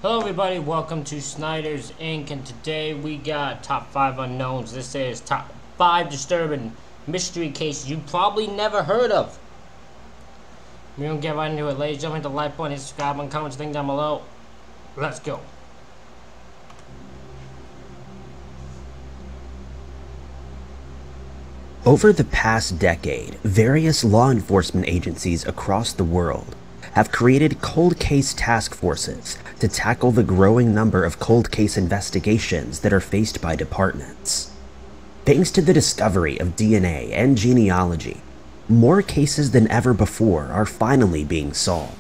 Hello everybody, welcome to Snyder's Inc. And today we got top 5 unknowns. This is top 5 disturbing mystery cases you probably never heard of. We're gonna get right into it. Ladies and gentlemen, hit the like button, hit subscribe button, comment thing down below. Let's go. Over the past decade, various law enforcement agencies across the world have created cold case task forces to tackle the growing number of cold case investigations that are faced by departments. Thanks to the discovery of DNA and genealogy, more cases than ever before are finally being solved.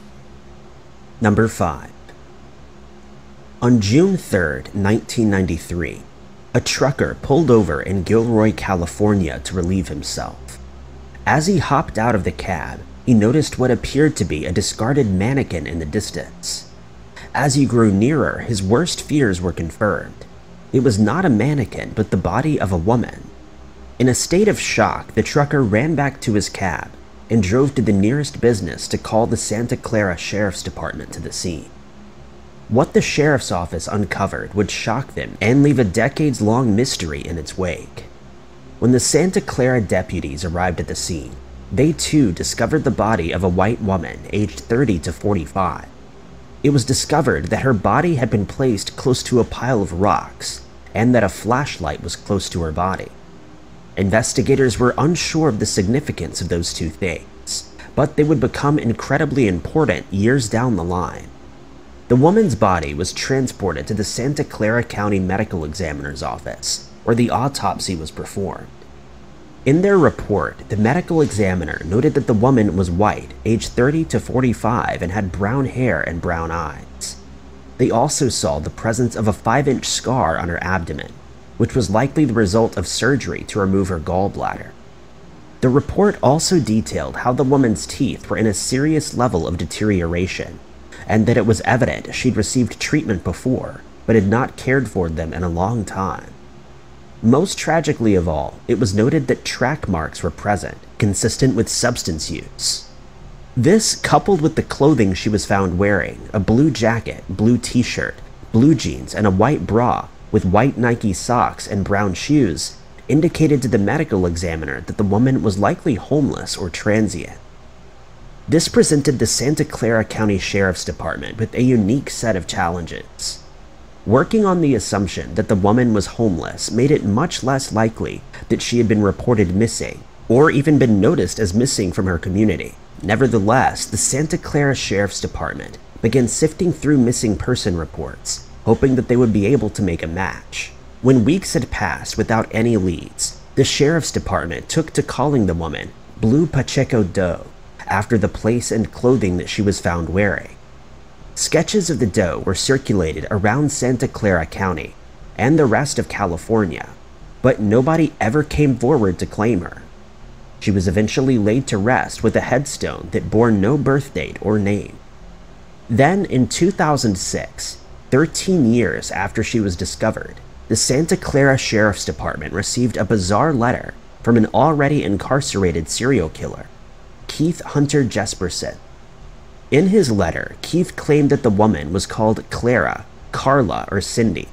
Number 5. On June 3rd, 1993, a trucker pulled over in Gilroy, California to relieve himself. As he hopped out of the cab, he noticed what appeared to be a discarded mannequin in the distance. As he grew nearer, his worst fears were confirmed. It was not a mannequin, but the body of a woman. In a state of shock, the trucker ran back to his cab and drove to the nearest business to call the Santa Clara Sheriff's Department to the scene. What the sheriff's office uncovered would shock them and leave a decades-long mystery in its wake. When the Santa Clara deputies arrived at the scene, they too discovered the body of a white woman aged 30 to 45. It was discovered that her body had been placed close to a pile of rocks and that a flashlight was close to her body. Investigators were unsure of the significance of those two things, but they would become incredibly important years down the line. The woman's body was transported to the Santa Clara County Medical Examiner's office, where the autopsy was performed. In their report, the medical examiner noted that the woman was white, aged 30 to 45, and had brown hair and brown eyes. They also saw the presence of a 5-inch scar on her abdomen, which was likely the result of surgery to remove her gallbladder. The report also detailed how the woman's teeth were in a serious level of deterioration, and that it was evident she'd received treatment before, but had not cared for them in a long time. Most tragically of all, it was noted that track marks were present, consistent with substance use. This, coupled with the clothing she was found wearing, a blue jacket, blue t-shirt, blue jeans, and a white bra with white Nike socks and brown shoes, indicated to the medical examiner that the woman was likely homeless or transient. This presented the Santa Clara County Sheriff's Department with a unique set of challenges. Working on the assumption that the woman was homeless made it much less likely that she had been reported missing, or even been noticed as missing from her community. Nevertheless, the Santa Clara Sheriff's Department began sifting through missing person reports, hoping that they would be able to make a match. When weeks had passed without any leads, the Sheriff's Department took to calling the woman Blue Pacheco Doe, after the place and clothing that she was found wearing. Sketches of the doe were circulated around Santa Clara County and the rest of California, but nobody ever came forward to claim her. She was eventually laid to rest with a headstone that bore no birth date or name. Then, in 2006, 13 years after she was discovered, the Santa Clara Sheriff's Department received a bizarre letter from an already incarcerated serial killer, Keith Hunter Jesperson. In his letter, Keith claimed that the woman was called Clara, Carla, or Cindy,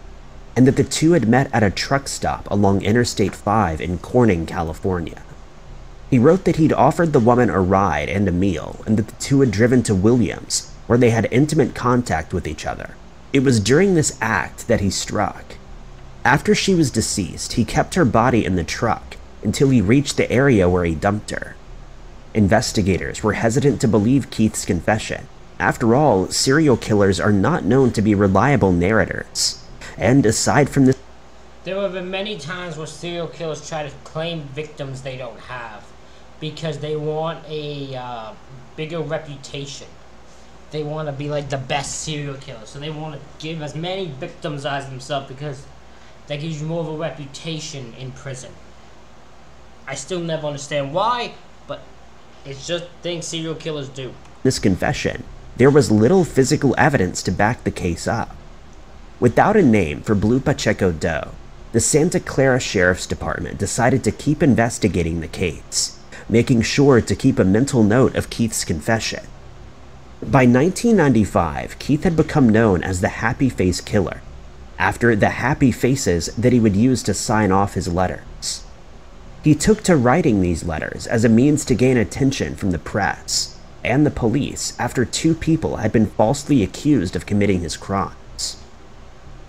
and that the two had met at a truck stop along Interstate 5 in Corning, California. He wrote that he'd offered the woman a ride and a meal, and that the two had driven to Williams, where they had intimate contact with each other. It was during this act that he struck. After she was deceased, he kept her body in the truck until he reached the area where he dumped her. Investigators were hesitant to believe Keith's confession. After all, serial killers are not known to be reliable narrators. And aside from this, There have been many times where serial killers try to claim victims they don't have because they want a bigger reputation. They want to be like the best serial killer, so they want to give as many victims as themselves because that gives you more of a reputation in prison. I still never understand why, but it's just things serial killers do. This confession, there was little physical evidence to back the case up. Without a name for Blue Pacheco Doe, the Santa Clara Sheriff's Department decided to keep investigating the case, making sure to keep a mental note of Keith's confession. By 1995, Keith had become known as the Happy Face Killer, after the happy faces that he would use to sign off his letters. He took to writing these letters as a means to gain attention from the press and the police after two people had been falsely accused of committing his crimes.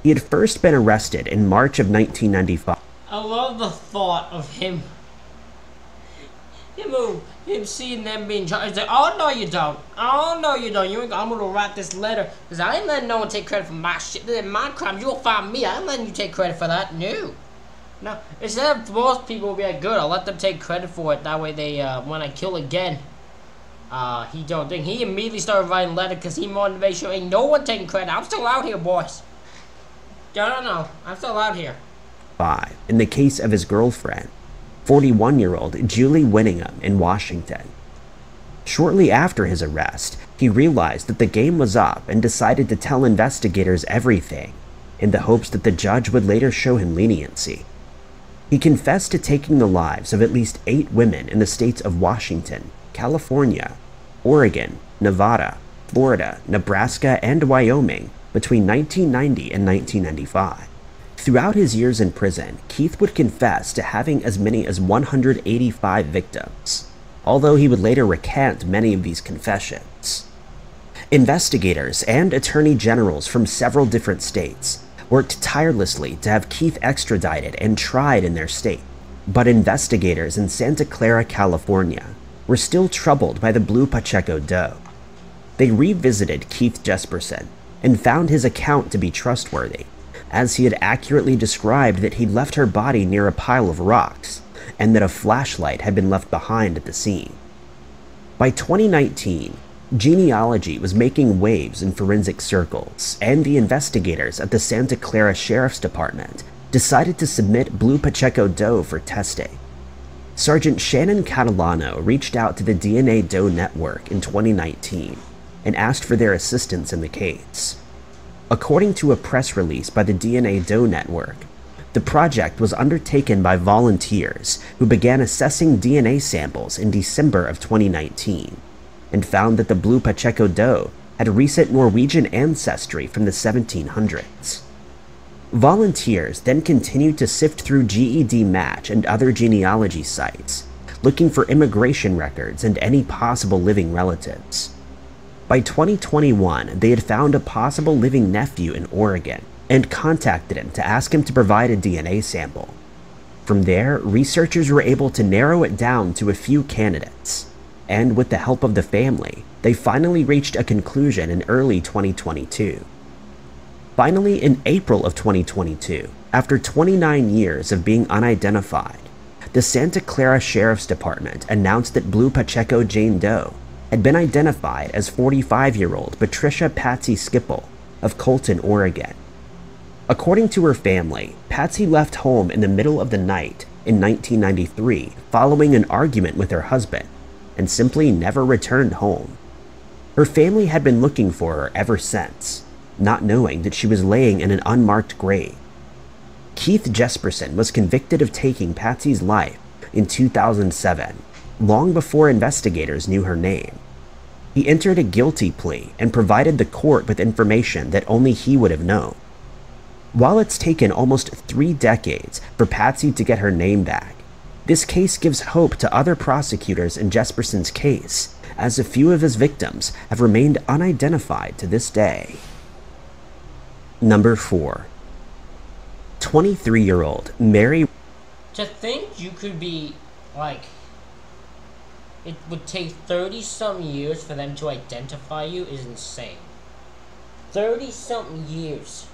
He had first been arrested in March of 1995. I love the thought of him seeing them being charged. He's like, oh no you don't. Oh no you don't. I'm gonna write this letter because I ain't letting no one take credit for my shit. They're my crimes. You'll find me. I ain't letting you take credit for that. No. Instead of most people will be like, good, I'll let them take credit for it. That way they, when I kill again, he don't think. He immediately started writing letters because he wanted to make sure ain't no one taking credit. I'm still out here, boys. No. I'm still out here. In the case of his girlfriend, 41-year-old Julie Winningham in Washington. Shortly after his arrest, he realized that the game was up and decided to tell investigators everything, in the hopes that the judge would later show him leniency. He confessed to taking the lives of at least 8 women in the states of Washington, California, Oregon, Nevada, Florida, Nebraska, and Wyoming between 1990 and 1995. Throughout his years in prison, Keith would confess to having as many as 185 victims, although he would later recant many of these confessions. Investigators and attorney generals from several different states worked tirelessly to have Keith extradited and tried in their state, but investigators in Santa Clara, California were still troubled by the Blue Pacheco doe. They revisited Keith Jesperson and found his account to be trustworthy, as he had accurately described that he'd left her body near a pile of rocks and that a flashlight had been left behind at the scene. By 2019, genealogy was making waves in forensic circles, and the investigators at the Santa Clara Sheriff's Department decided to submit Blue Pacheco doe for testing. Sergeant Shannon Catalano reached out to the DNA Doe Network in 2019 and asked for their assistance in the case. According to a press release by the DNA Doe Network, the project was undertaken by volunteers who began assessing DNA samples in December of 2019 and found that the Blue Pacheco doe had recent Norwegian ancestry from the 1700s. Volunteers then continued to sift through GED Match and other genealogy sites, looking for immigration records and any possible living relatives. By 2021, they had found a possible living nephew in Oregon and contacted him to ask him to provide a DNA sample. From there, researchers were able to narrow it down to a few candidates, and with the help of the family, they finally reached a conclusion in early 2022. Finally, in April of 2022, after 29 years of being unidentified, the Santa Clara Sheriff's Department announced that Blue Pacheco Jane Doe had been identified as 45-year-old Patricia Patsy Skipple of Colton, Oregon. According to her family, Patsy left home in the middle of the night in 1993 following an argument with her husband and simply never returned home. Her family had been looking for her ever since, not knowing that she was laying in an unmarked grave. Keith Jesperson was convicted of taking Patsy's life in 2007, long before investigators knew her name. He entered a guilty plea and provided the court with information that only he would have known. While it's taken almost 3 decades for Patsy to get her name back, this case gives hope to other prosecutors in Jesperson's case, as a few of his victims have remained unidentified to this day. Number 4. 23-year-old Mary. To think you could be, like, it would take 30-something years for them to identify you is insane. 30-something years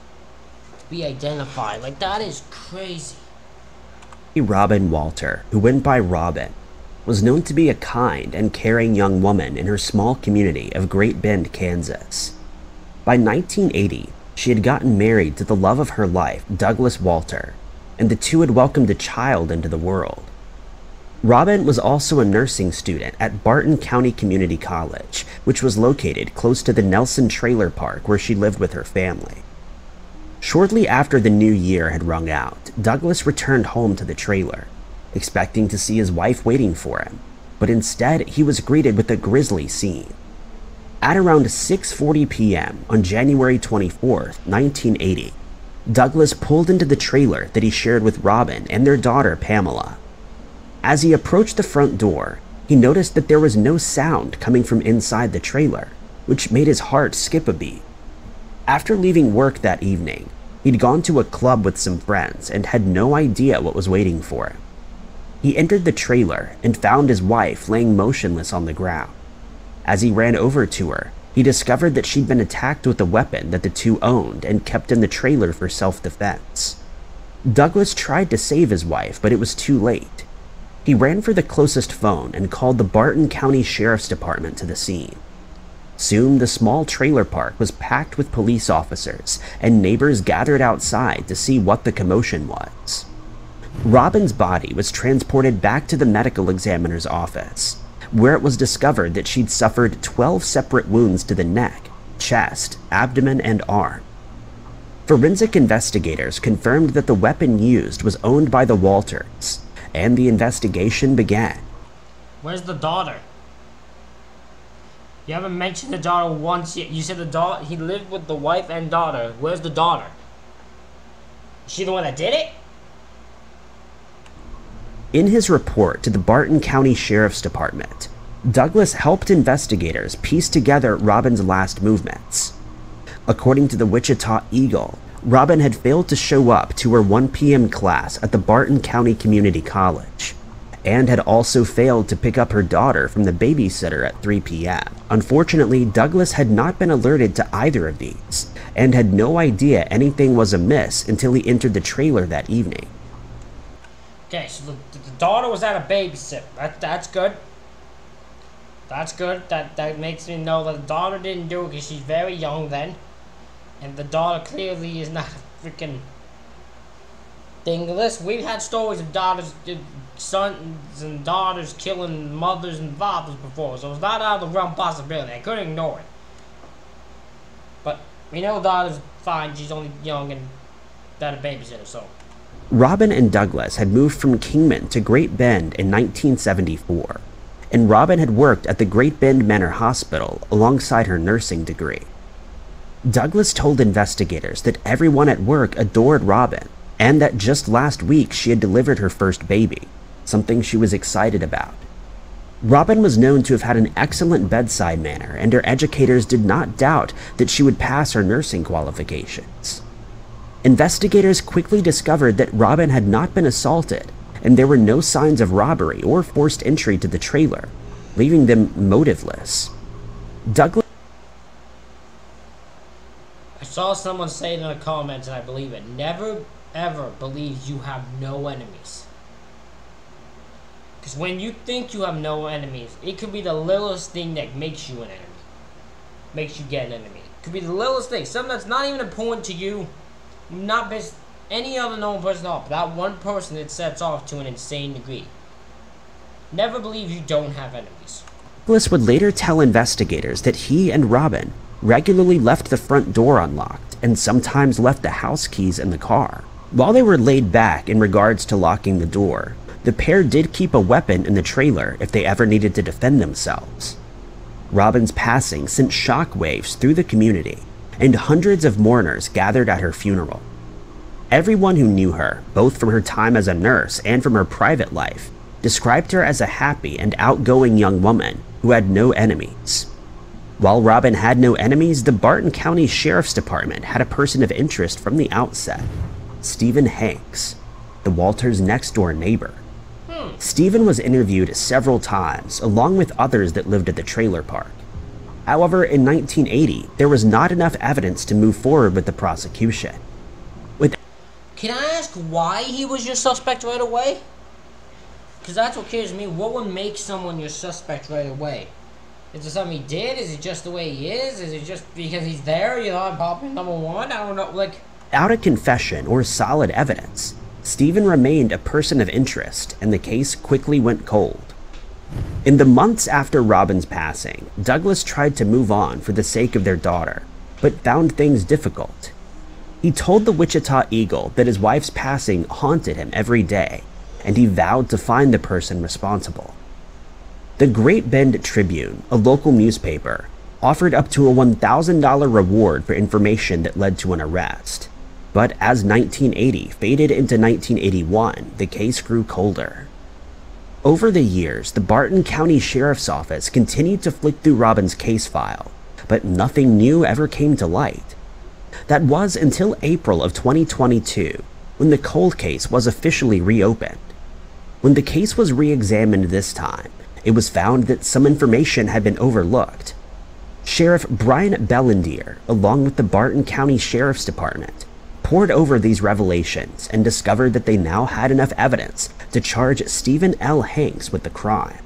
to be identified. Like, that is crazy. Robin Walter, who went by Robin, was known to be a kind and caring young woman in her small community of Great Bend, Kansas. By 1980, she had gotten married to the love of her life, Douglas Walter, and the two had welcomed a child into the world. Robin was also a nursing student at Barton County Community College, which was located close to the Nelson Trailer Park where she lived with her family. Shortly after the new year had rung out, Douglas returned home to the trailer, expecting to see his wife waiting for him, but instead he was greeted with a grisly scene. At around 6:40 p.m. on January 24, 1980, Douglas pulled into the trailer that he shared with Robin and their daughter Pamela. As he approached the front door, he noticed that there was no sound coming from inside the trailer, which made his heart skip a beat. After leaving work that evening, he'd gone to a club with some friends and had no idea what was waiting for him. He entered the trailer and found his wife laying motionless on the ground. As he ran over to her, he discovered that she'd been attacked with a weapon that the two owned and kept in the trailer for self-defense. Douglas tried to save his wife, but it was too late. He ran for the closest phone and called the Barton County Sheriff's Department to the scene. Soon, the small trailer park was packed with police officers, and neighbors gathered outside to see what the commotion was. Robin's body was transported back to the medical examiner's office, where it was discovered that she'd suffered 12 separate wounds to the neck, chest, abdomen, and arm. Forensic investigators confirmed that the weapon used was owned by the Walters, and the investigation began. Where's the daughter? You haven't mentioned the daughter once yet. You said the daughter, he lived with the wife and daughter. Where's the daughter? Is she the one that did it? In his report to the Barton County Sheriff's Department, Douglas helped investigators piece together Robin's last movements. According to the Wichita Eagle, Robin had failed to show up to her 1 p.m. class at the Barton County Community College, and had also failed to pick up her daughter from the babysitter at 3 p.m. Unfortunately, Douglas had not been alerted to either of these, and had no idea anything was amiss until he entered the trailer that evening. Okay, so the daughter was at a babysitter. That's good. That's good. That makes me know that the daughter didn't do it because she's very young then. And the daughter clearly is not a freaking thingless. We've had stories of daughters, sons and daughters killing mothers and fathers before, so it's not out of the realm possibility. I couldn't ignore it. But we know daughter's fine. She's only young and that a babysitter, so. Robin and Douglas had moved from Kingman to Great Bend in 1974, and Robin had worked at the Great Bend Manor Hospital alongside her nursing degree. Douglas told investigators that everyone at work adored Robin, and that just last week she had delivered her first baby, something she was excited about. Robin was known to have had an excellent bedside manner, and her educators did not doubt that she would pass her nursing qualifications. Investigators quickly discovered that Robin had not been assaulted, and there were no signs of robbery or forced entry to the trailer, leaving them motiveless. Douglas I saw someone say it in the comments, and I believe it. Never, ever believe you have no enemies. Because when you think you have no enemies, it could be the littlest thing that makes you an enemy. Makes you get an enemy. It could be the littlest thing. Something that's not even important to you. Not based any other known person off. That one person it sets off to an insane degree. Never believe you don't have enemies. Douglas would later tell investigators that he and Robin regularly left the front door unlocked and sometimes left the house keys in the car. While they were laid back in regards to locking the door, the pair did keep a weapon in the trailer if they ever needed to defend themselves. Robin's passing sent shockwaves through the community, and hundreds of mourners gathered at her funeral. Everyone who knew her, both from her time as a nurse and from her private life, described her as a happy and outgoing young woman who had no enemies. While Robin had no enemies, the Barton County Sheriff's Department had a person of interest from the outset, Stephen Hanks, the Walters' next-door neighbor. Stephen was interviewed several times, along with others that lived at the trailer park. However, in 1980, there was not enough evidence to move forward with the prosecution. Can I ask why he was your suspect right away? Because that's what kills me. What would make someone your suspect right away? Is it something he did? Is it just the way he is? Is it just because he's there, you know, popping number one? I don't know, like... Without a confession or solid evidence, Stephen remained a person of interest, and the case quickly went cold. In the months after Robin's passing, Douglas tried to move on for the sake of their daughter, but found things difficult. He told the Wichita Eagle that his wife's passing haunted him every day, and he vowed to find the person responsible. The Great Bend Tribune, a local newspaper, offered up to a $1,000 reward for information that led to an arrest. But as 1980 faded into 1981, the case grew colder. Over the years, the Barton County Sheriff's Office continued to flick through Robin's case file, but nothing new ever came to light. That was until April of 2022, when the cold case was officially reopened. When the case was re-examined this time, it was found that some information had been overlooked. Sheriff Brian Bellendier, along with the Barton County Sheriff's Department, pored over these revelations and discovered that they now had enough evidence to charge Stephen L. Hanks with the crime.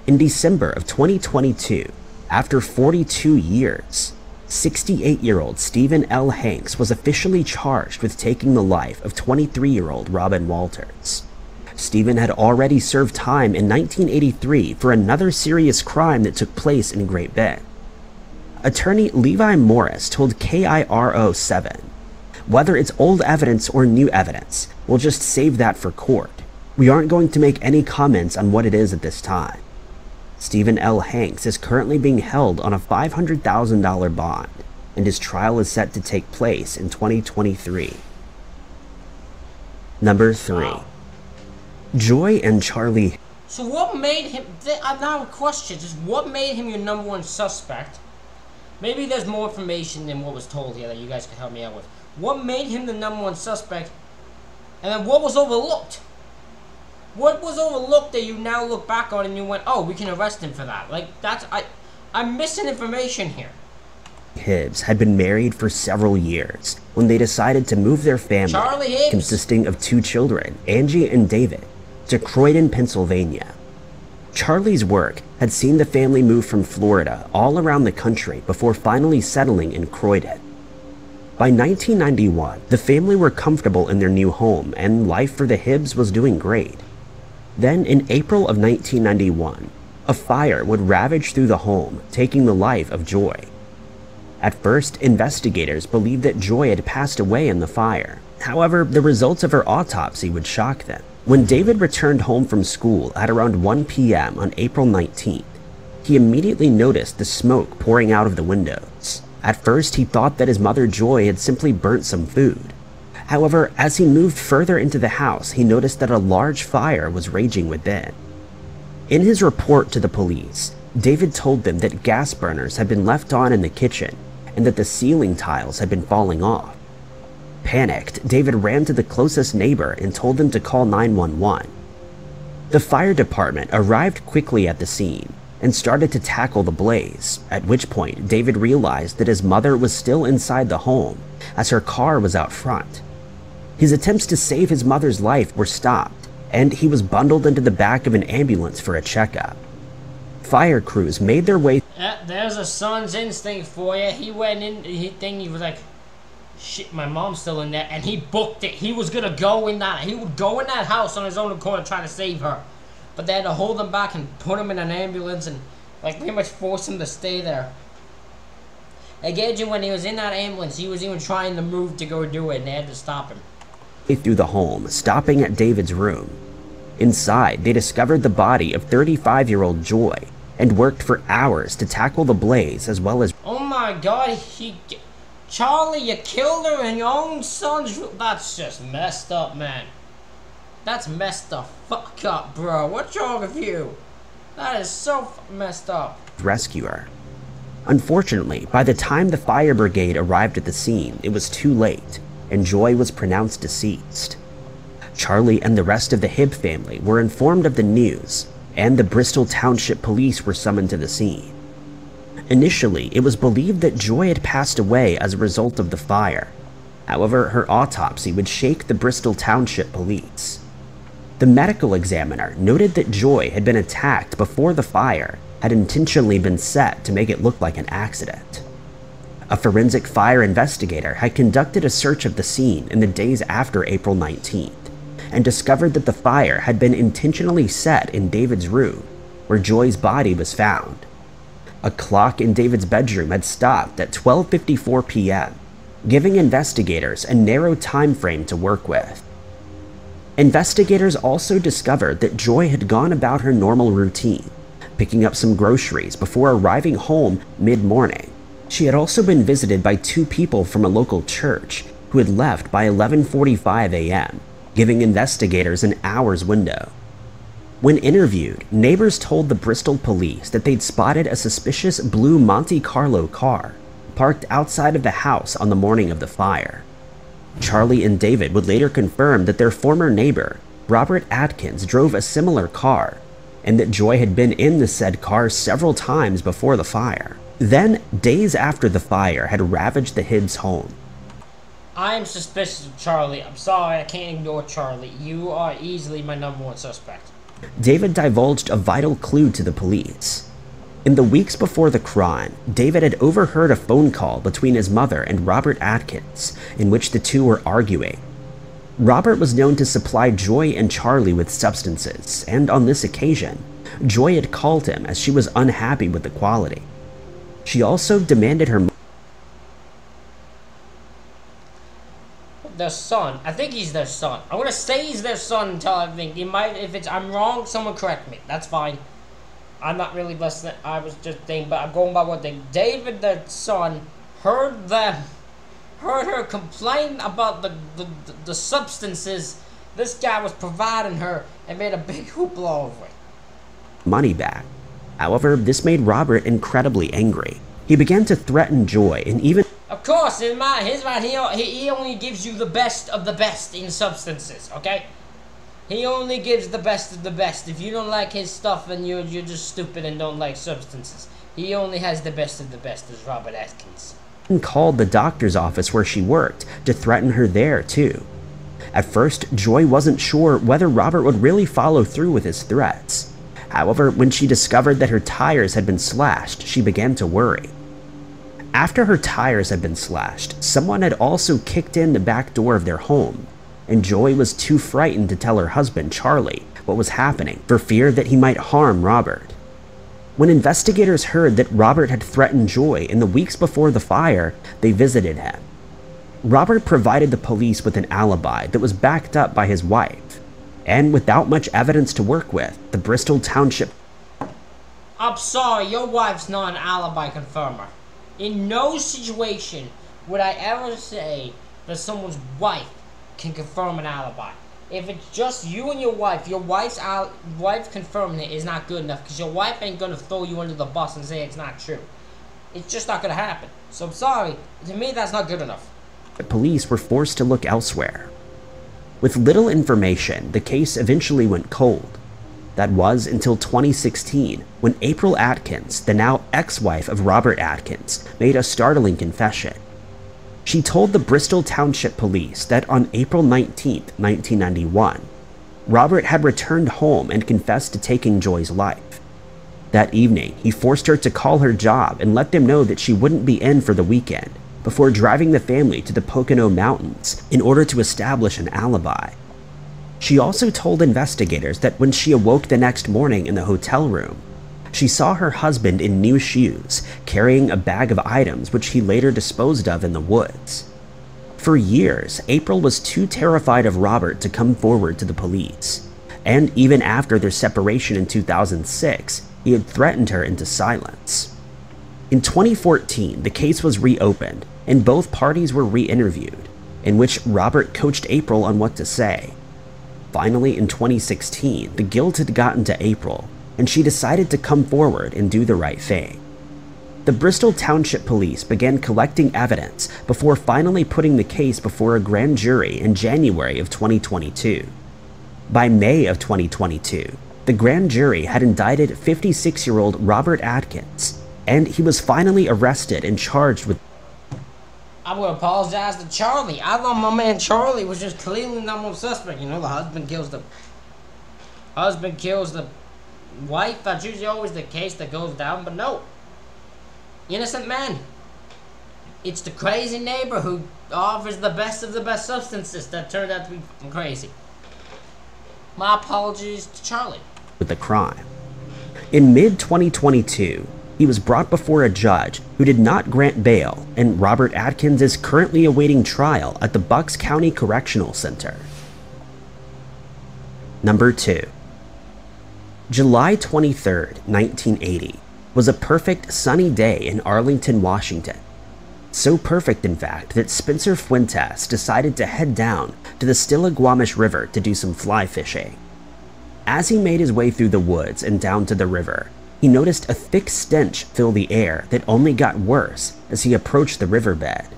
In December of 2022, after 42 years, 68-year-old Stephen L. Hanks was officially charged with taking the life of 23-year-old Robin Walters. Stephen had already served time in 1983 for another serious crime that took place in Great Bend. Attorney Levi Morris told KIRO 7, "Whether it's old evidence or new evidence, we'll just save that for court. We aren't going to make any comments on what it is at this time." Stephen L. Hanks is currently being held on a $500,000 bond, and his trial is set to take place in 2023. Number 3. Wow. Joy and Charlie. So what made him... I now have a question. Just what made him your number one suspect? Maybe there's more information than what was told here that you guys can help me out with. What made him the number one suspect? And then what was overlooked? What was overlooked that you now look back on and you went, oh, we can arrest him for that? Like, that's... I'm missing information here. Hibbs had been married for several years when they decided to move their family, consisting of 2 children, Angie and David, to Croydon, Pennsylvania. Charlie's work had seen the family move from Florida all around the country before finally settling in Croydon. By 1991, the family were comfortable in their new home and life for the Hibbs was doing great. Then in April of 1991, a fire would ravage through the home, taking the life of Joy. At first, investigators believed that Joy had passed away in the fire. However, the results of her autopsy would shock them. When David returned home from school at around 1 p.m. on April 19th, he immediately noticed the smoke pouring out of the windows. At first, he thought that his mother Joy had simply burnt some food. However, as he moved further into the house, he noticed that a large fire was raging within. In his report to the police, David told them that gas burners had been left on in the kitchen and that the ceiling tiles had been falling off. Panicked, David ran to the closest neighbor and told them to call 911. The fire department arrived quickly at the scene and started to tackle the blaze, at which point David realized that his mother was still inside the home as her car was out front. His attempts to save his mother's life were stopped, and he was bundled into the back of an ambulance for a checkup. Fire crews made their way. There's a son's instinct for you. He went in, he was like, shit, my mom's still in there, and he booked it. He was gonna go in that, he would go in that house on his own accord and try to save her. But they had to hold him back and put him in an ambulance and like pretty much force him to stay there. Again, when he was in that ambulance, he was even trying to move to go do it, and they had to stop him. Through the home, stopping at David's room. Inside, they discovered the body of 35-year-old Joy and worked for hours to tackle the blaze as well as... Oh my god, Charlie, you killed her in your own son's room. That's just messed up, man. That's messed the fuck up, bro. What's wrong with you? That is so messed up. Rescue her. Unfortunately, by the time the fire brigade arrived at the scene, it was too late, and Joy was pronounced deceased. Charlie and the rest of the Hibb family were informed of the news, and the Bristol Township Police were summoned to the scene. Initially, it was believed that Joy had passed away as a result of the fire. However, her autopsy would shake the Bristol Township Police. The medical examiner noted that Joy had been attacked before the fire had intentionally been set to make it look like an accident. A forensic fire investigator had conducted a search of the scene in the days after April 19th and discovered that the fire had been intentionally set in David's room, where Joy's body was found. A clock in David's bedroom had stopped at 12:54 p.m., giving investigators a narrow time frame to work with. Investigators also discovered that Joy had gone about her normal routine, picking up some groceries before arriving home mid-morning. She had also been visited by 2 people from a local church who had left by 11:45 a.m., giving investigators an hour's window. When interviewed, neighbors told the Bristol police that they'd spotted a suspicious blue Monte Carlo car parked outside of the house on the morning of the fire. Charlie and David would later confirm that their former neighbor, Robert Atkins, drove a similar car, and that Joy had been in the said car several times before the fire. Then, days after the fire had ravaged the Hibbs home, I am suspicious of Charlie. I'm sorry, I can't ignore Charlie. You are easily my #1 suspect. David divulged a vital clue to the police. In the weeks before the crime, David had overheard a phone call between his mother and Robert Atkins, in which the two were arguing. Robert was known to supply Joy and Charlie with substances, and on this occasion, Joy had called him as she was unhappy with the quality. She also demanded her Their son. I think he's their son. I'm gonna say he's their son until I think he might. If I'm wrong, someone correct me. That's fine. I'm not really listening. I was just thinking, but I'm going by what they. David, their son, heard her complain about the substances this guy was providing her, and made a big hoopla over it. money back. However, this made Robert incredibly angry. He began to threaten Joy and even Of course, his mind, he only gives you the best of the best in substances, okay? He only gives the best of the best. If you don't like his stuff, then you're just stupid and don't like substances. He only has the best of the best, as Robert Atkins. called the doctor's office where she worked to threaten her there too. At first, Joy wasn't sure whether Robert would really follow through with his threats. However, when she discovered that her tires had been slashed, she began to worry. After her tires had been slashed, someone had also kicked in the back door of their home, and Joy was too frightened to tell her husband, Charlie, what was happening for fear that he might harm Robert. When investigators heard that Robert had threatened Joy in the weeks before the fire, they visited him. Robert provided the police with an alibi that was backed up by his wife, and without much evidence to work with, the Bristol Township. I'm sorry, your wife's not an alibi confirmer. In no situation would I ever say that someone's wife can confirm an alibi. If it's just you and your wife's wife confirming it is not good enough, because your wife ain't gonna throw you under the bus and say it's not true. It's just not gonna happen. So I'm sorry, to me that's not good enough. The police were forced to look elsewhere. With little information, the case eventually went cold. That was until 2016, when April Atkins, the now ex-wife of Robert Atkins, made a startling confession. She told the Bristol Township Police that on April 19, 1991, Robert had returned home and confessed to taking Joy's life. That evening, he forced her to call her job and let them know that she wouldn't be in for the weekend, before driving the family to the Pocono Mountains in order to establish an alibi. She also told investigators that when she awoke the next morning in the hotel room, she saw her husband in new shoes, carrying a bag of items which he later disposed of in the woods. For years, April was too terrified of Robert to come forward to the police, and even after their separation in 2006, he had threatened her into silence. In 2014, the case was reopened, and both parties were re-interviewed, in which Robert coached April on what to say. Finally, in 2016, the guilt had gotten to April, and she decided to come forward and do the right thing. The Bristol Township Police began collecting evidence before finally putting the case before a grand jury in January of 2022. By May of 2022, the grand jury had indicted 56-year-old Robert Atkins, and he was finally arrested and charged with. I'm gonna apologize to Charlie. I thought my man Charlie was just clearly the #1 suspect. You know, the husband kills the wife. That's usually always the case that goes down, but no. Innocent man. It's the crazy neighbor who offers the best of the best substances that turned out to be fucking crazy. My apologies to Charlie. With the crime. In mid-2022, he was brought before a judge who did not grant bail, and Robert Atkins is currently awaiting trial at the Bucks County Correctional Center. Number 2. July 23, 1980, was a perfect sunny day in Arlington, Washington. So perfect, in fact, that Spencer Fuentes decided to head down to the Stillaguamish River to do some fly fishing. As he made his way through the woods and down to the river, he noticed a thick stench fill the air that only got worse as he approached the riverbed.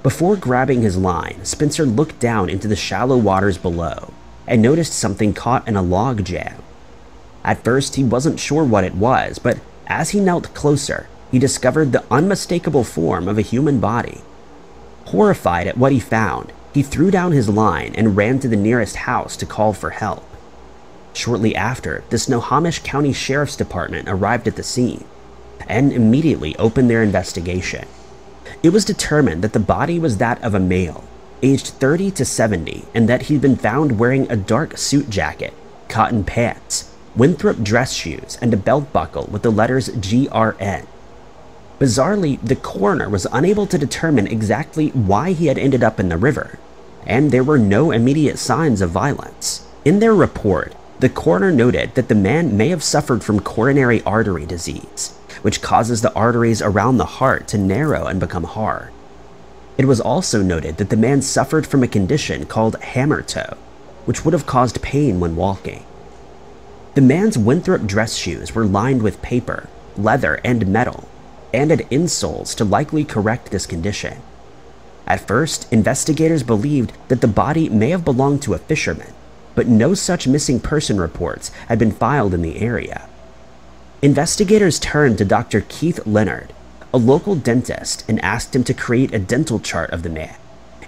Before grabbing his line, Spencer looked down into the shallow waters below and noticed something caught in a log jam. At first, he wasn't sure what it was, but as he knelt closer, he discovered the unmistakable form of a human body. Horrified at what he found, he threw down his line and ran to the nearest house to call for help. Shortly after, the Snohomish County Sheriff's Department arrived at the scene and immediately opened their investigation. It was determined that the body was that of a male, aged 30 to 70, and that he'd been found wearing a dark suit jacket, cotton pants, Winthrop dress shoes, and a belt buckle with the letters GRN. Bizarrely, the coroner was unable to determine exactly why he had ended up in the river, and there were no immediate signs of violence. In their report, the coroner noted that the man may have suffered from coronary artery disease, which causes the arteries around the heart to narrow and become hard. It was also noted that the man suffered from a condition called hammer toe, which would have caused pain when walking. The man's Winthrop dress shoes were lined with paper, leather, and metal, and had insoles to likely correct this condition. At first, investigators believed that the body may have belonged to a fisherman, but no such missing person reports had been filed in the area. Investigators turned to Dr. Keith Leonard, a local dentist, and asked him to create a dental chart of the man,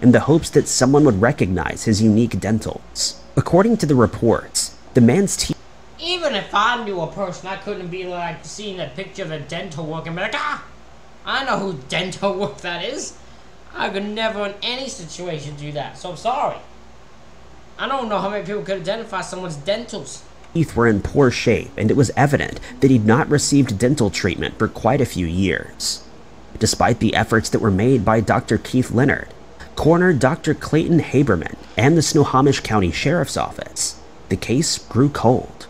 in the hopes that someone would recognize his unique dentals. According to the reports, the man's teeth— Even if I knew a person, I couldn't be like seeing a picture of a dental work and be like, I know who dental work that is. I could never in any situation do that, so I'm sorry. I don't know how many people could identify someone's dentals. Teeth were in poor shape, and it was evident that he'd not received dental treatment for quite a few years. Despite the efforts that were made by Dr. Keith Leonard, coroner Dr. Clayton Haberman, and the Snohomish County Sheriff's Office, the case grew cold.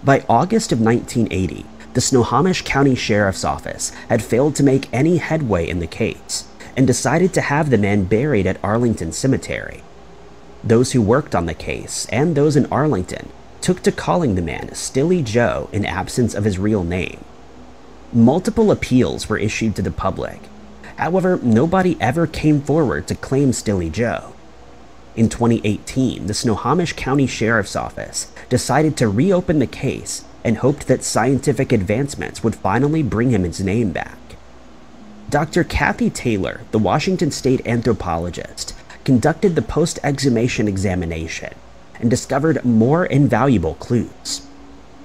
By August of 1980, the Snohomish County Sheriff's Office had failed to make any headway in the case and decided to have the man buried at Arlington Cemetery. Those who worked on the case and those in Arlington took to calling the man Stilly Joe in absence of his real name. Multiple appeals were issued to the public. However, nobody ever came forward to claim Stilly Joe. In 2018, the Snohomish County Sheriff's Office decided to reopen the case and hoped that scientific advancements would finally bring him his name back. Dr. Kathy Taylor, the Washington State anthropologist, conducted the post-exhumation examination and discovered more invaluable clues.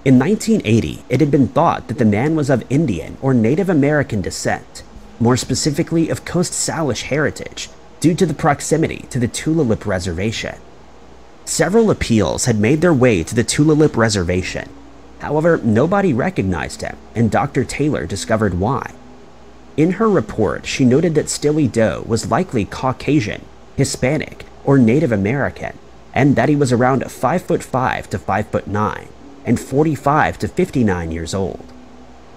In 1980, it had been thought that the man was of Indian or Native American descent, more specifically of Coast Salish heritage, due to the proximity to the Tulalip Reservation. Several appeals had made their way to the Tulalip Reservation. However, nobody recognized him, and Dr. Taylor discovered why. In her report, she noted that Stilly Doe was likely Caucasian, Hispanic, or Native American, and that he was around 5'5" to 5'9", and 45 to 59 years old.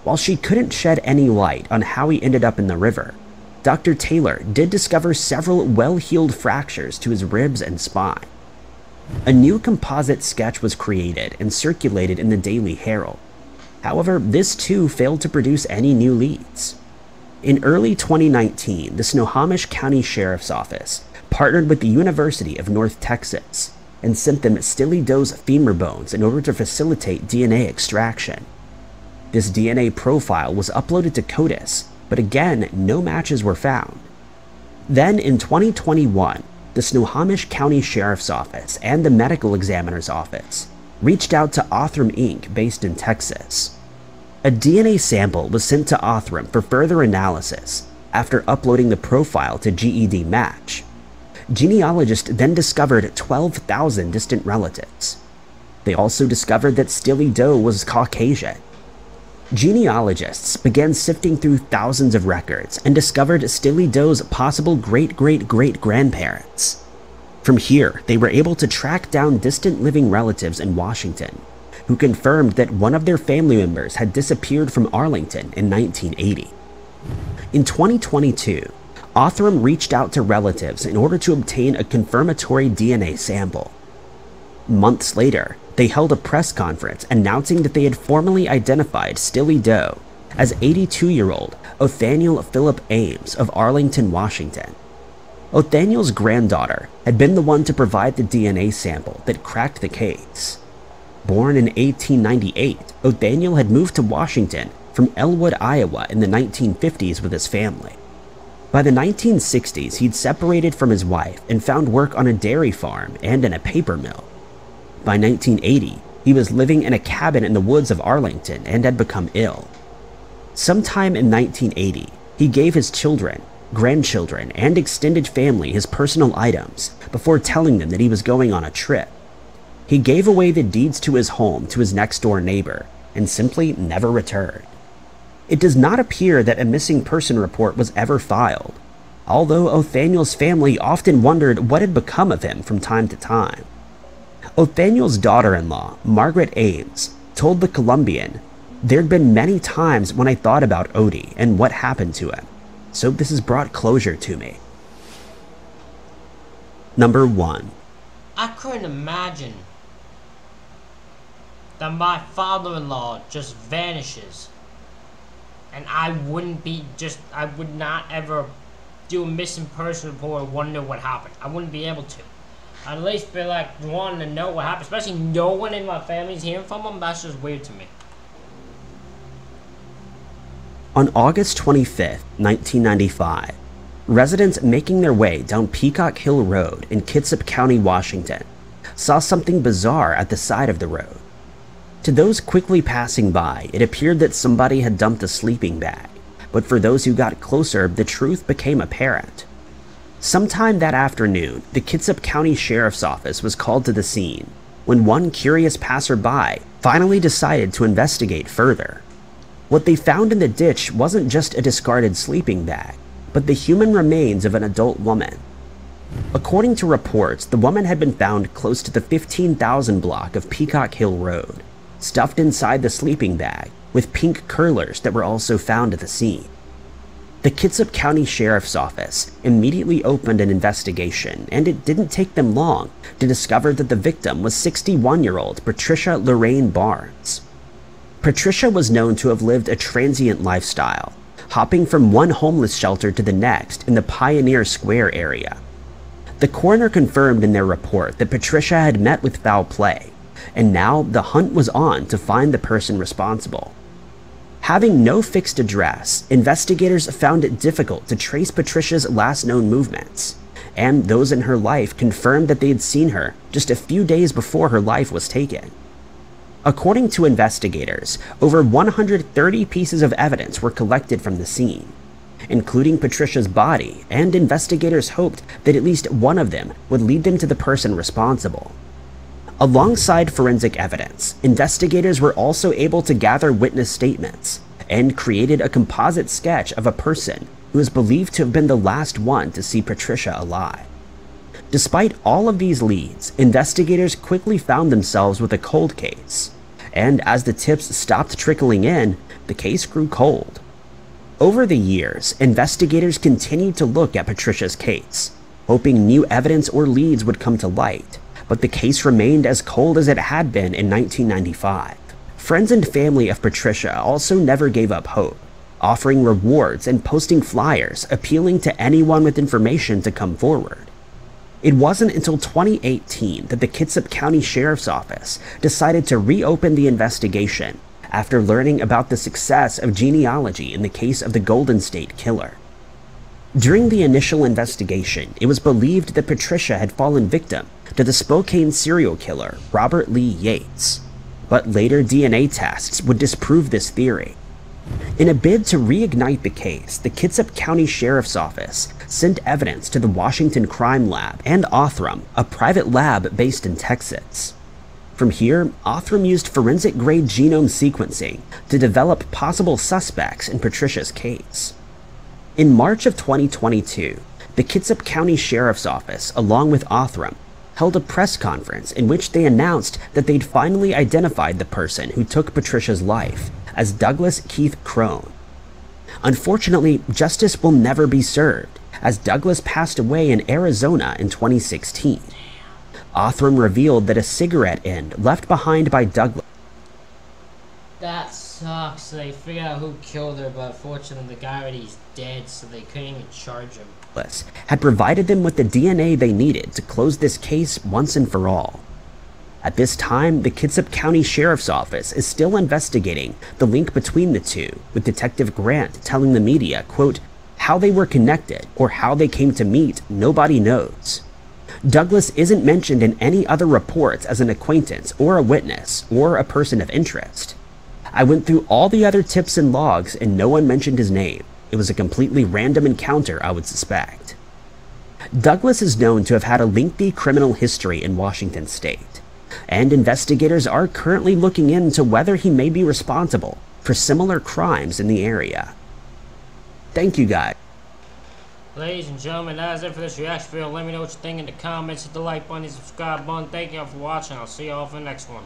While she couldn't shed any light on how he ended up in the river, Dr. Taylor did discover several well-healed fractures to his ribs and spine. A new composite sketch was created and circulated in the Daily Herald. However, this too failed to produce any new leads. In early 2019, the Snohomish County Sheriff's Office partnered with the University of North Texas and sent them Stilly Doe's femur bones in order to facilitate DNA extraction. This DNA profile was uploaded to CODIS, but again, no matches were found. Then in 2021, the Snohomish County Sheriff's Office and the Medical Examiner's Office reached out to Othram Inc. based in Texas. A DNA sample was sent to Othram for further analysis after uploading the profile to GED Match. Genealogists then discovered 12,000 distant relatives. They also discovered that Stilly Doe was Caucasian. Genealogists began sifting through thousands of records and discovered Stilly Doe's possible great-great-great-grandparents. From here, they were able to track down distant living relatives in Washington, who confirmed that one of their family members had disappeared from Arlington in 1980. In 2022, Othram reached out to relatives in order to obtain a confirmatory DNA sample. Months later, they held a press conference announcing that they had formally identified Stilly Doe as 82-year-old Othaniel Philip Ames of Arlington, Washington. Othaniel's granddaughter had been the one to provide the DNA sample that cracked the case. Born in 1898, Othaniel had moved to Washington from Elwood, Iowa in the 1950s with his family. By the 1960s, he'd separated from his wife and found work on a dairy farm and in a paper mill. By 1980, he was living in a cabin in the woods of Arlington and had become ill. Sometime in 1980, he gave his children, grandchildren, and extended family his personal items before telling them that he was going on a trip. He gave away the deeds to his home to his next-door neighbor and simply never returned. It does not appear that a missing person report was ever filed, although Othaniel's family often wondered what had become of him from time to time. Othaniel's daughter-in-law, Margaret Ames, told the Columbian, "There'd been many times when I thought about Odie and what happened to him, so this has brought closure to me." Number 1. I couldn't imagine that my father-in-law just vanishes. And I would not ever do a missing person report or wonder what happened. I wouldn't be able to. I'd at least be like wanting to know what happened, especially no one in my family's hearing from him. That's just weird to me. On August 25, 1995, residents making their way down Peacock Hill Road in Kitsap County, Washington, saw something bizarre at the side of the road. To those quickly passing by, it appeared that somebody had dumped a sleeping bag, but for those who got closer, the truth became apparent. Sometime that afternoon, the Kitsap County Sheriff's Office was called to the scene, when one curious passerby finally decided to investigate further. What they found in the ditch wasn't just a discarded sleeping bag, but the human remains of an adult woman. According to reports, the woman had been found close to the 15,000 block of Peacock Hill Road, stuffed inside the sleeping bag, with pink curlers that were also found at the scene. The Kitsap County Sheriff's Office immediately opened an investigation, and it didn't take them long to discover that the victim was 61-year-old Patricia Lorraine Barnes. Patricia was known to have lived a transient lifestyle, hopping from one homeless shelter to the next in the Pioneer Square area. The coroner confirmed in their report that Patricia had met with foul play, and now the hunt was on to find the person responsible. Having no fixed address, investigators found it difficult to trace Patricia's last known movements, and those in her life confirmed that they had seen her just a few days before her life was taken. According to investigators, over 130 pieces of evidence were collected from the scene, including Patricia's body, and investigators hoped that at least one of them would lead them to the person responsible. Alongside forensic evidence, investigators were also able to gather witness statements and created a composite sketch of a person who is believed to have been the last one to see Patricia alive. Despite all of these leads, investigators quickly found themselves with a cold case, and as the tips stopped trickling in, the case grew cold. Over the years, investigators continued to look at Patricia's case, hoping new evidence or leads would come to light, but the case remained as cold as it had been in 1995. Friends and family of Patricia also never gave up hope, offering rewards and posting flyers appealing to anyone with information to come forward. It wasn't until 2018 that the Kitsap County Sheriff's Office decided to reopen the investigation after learning about the success of genealogy in the case of the Golden State Killer. During the initial investigation, it was believed that Patricia had fallen victim to the Spokane serial killer Robert Lee Yates, but later DNA tests would disprove this theory. In a bid to reignite the case, the Kitsap County Sheriff's Office sent evidence to the Washington Crime Lab and Othram, a private lab based in Texas. From here, Othram used forensic-grade genome sequencing to develop possible suspects in Patricia's case. In March of 2022, the Kitsap County Sheriff's Office, along with Othram, held a press conference in which they announced that they'd finally identified the person who took Patricia's life as Douglas Keith Crone. Unfortunately, justice will never be served, as Douglas passed away in Arizona in 2016. Othram revealed that a cigarette end left behind by Douglas. That sucks. They figured out who killed her, but fortunately the guy already is dead, so they couldn't even charge him. Had provided them with the DNA they needed to close this case once and for all. At this time, the Kitsap County Sheriff's Office is still investigating the link between the two, with Detective Grant telling the media, quote, "How they were connected or how they came to meet, nobody knows." Douglas isn't mentioned in any other reports as an acquaintance or a witness or a person of interest. I went through all the other tips and logs and no one mentioned his name. It was a completely random encounter, I would suspect. Douglas is known to have had a lengthy criminal history in Washington state, and investigators are currently looking into whether he may be responsible for similar crimes in the area. Thank you, guys. Ladies and gentlemen, that is it for this reaction video. Let me know what you think in the comments. Hit the like button, subscribe button. Thank you all for watching. I'll see you all for the next one.